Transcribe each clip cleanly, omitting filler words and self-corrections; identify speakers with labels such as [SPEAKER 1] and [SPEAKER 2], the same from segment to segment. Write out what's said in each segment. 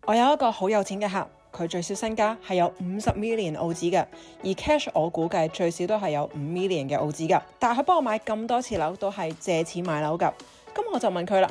[SPEAKER 1] 我有一個好有錢嘅客，佢最少身家係有50 million 澳紙嘅，而 cash 我估計最少都係有5 million 嘅澳紙㗎。但係佢幫我買咁多次樓都係借錢買樓㗎。咁我就問佢啦，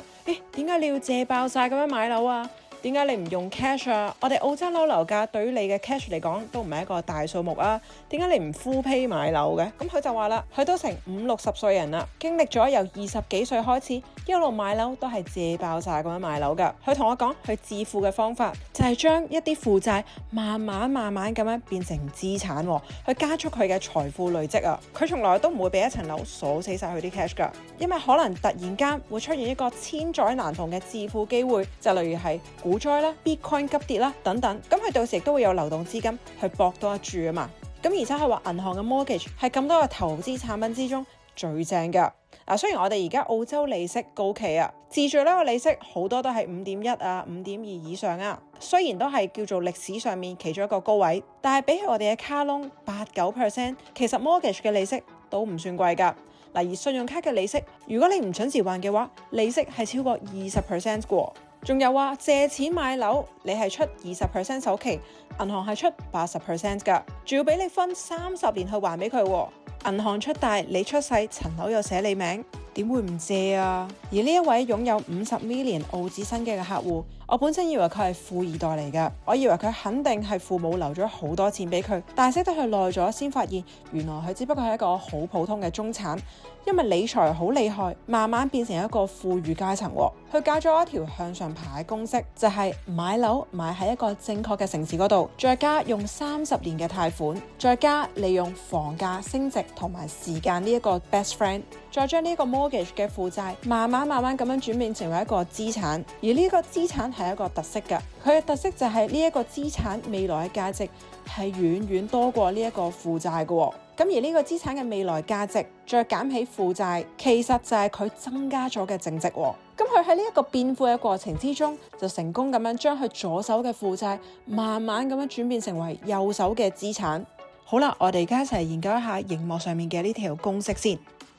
[SPEAKER 1] 點解你要借爆晒咁樣買樓啊？點解你唔用 cash 啊？我哋澳洲樓價對於你嘅 cash 嚟講都唔係一個大數目啊。點解你唔 full pay 買樓嘅？咁佢就話啦，佢都成50、60歲人啦，經歷咗由20幾歲開始一路買樓都係借爆晒咁樣買樓㗎。佢同我講，佢致富嘅方法就係將一啲負債慢慢咁樣變成資產，去加速佢嘅財富累積啊。佢從來都唔會俾一層樓鎖死晒佢啲 cash 㗎，因為可能突然間會出現一個千載難逢嘅致富機會，就例如係股災啦、Bitcoin 急跌啦等等，咁佢到時亦都會有流動資金去搏多一注啊嘛。咁而且係話銀行嘅 mortgage 係咁多嘅投資產品之中最正㗎。雖然我哋而家澳洲利息高企啊，自住呢個利息好多都係5.1啊、5.2以上啊，雖然都係叫做歷史上面其中一個高位，但係比起我哋嘅卡窿8-9%，其實 mortgage 嘅利息都唔算貴㗎。而信用卡嘅利息，如果你唔準時還嘅話，利息係超過20% 嘅。仲有話借錢買樓，你係出20% 首期，銀行係出80% 㗎，仲要俾你分30年去還俾佢。銀行出大，你出細，層樓又寫你名，點會唔借啊？而呢一位擁有50 million 澳紙身家嘅客戶，我本身以為佢係富二代嚟㗎，我以為佢肯定係父母留咗好多錢俾佢，但係識得佢耐咗先發現，原來佢只不過係一個好普通嘅中產，因為理財好厲害，慢慢變成一個富裕階層。佢教咗一條向上爬嘅公式，就係買樓買喺一個正確嘅城市嗰度，再加用30年嘅貸款，再加利用房價升值同埋時間呢一個 best friend， 再將呢個 mortgage 嘅負債慢慢咁樣轉變成為一個資產。而呢個資產係一個特色㗎，佢嘅特色就係呢一個資產未來嘅價值係遠遠多過呢一個負債㗎。咁而呢個資產嘅未來價值再減起負債，其實就係佢增加咗嘅淨值。咁佢喺呢一個變富嘅過程之中，就成功咁樣將佢左手嘅負債慢慢咁樣轉變成為右手嘅資產。好啦，我哋而家一齊研究一下熒幕上面嘅呢條公式先。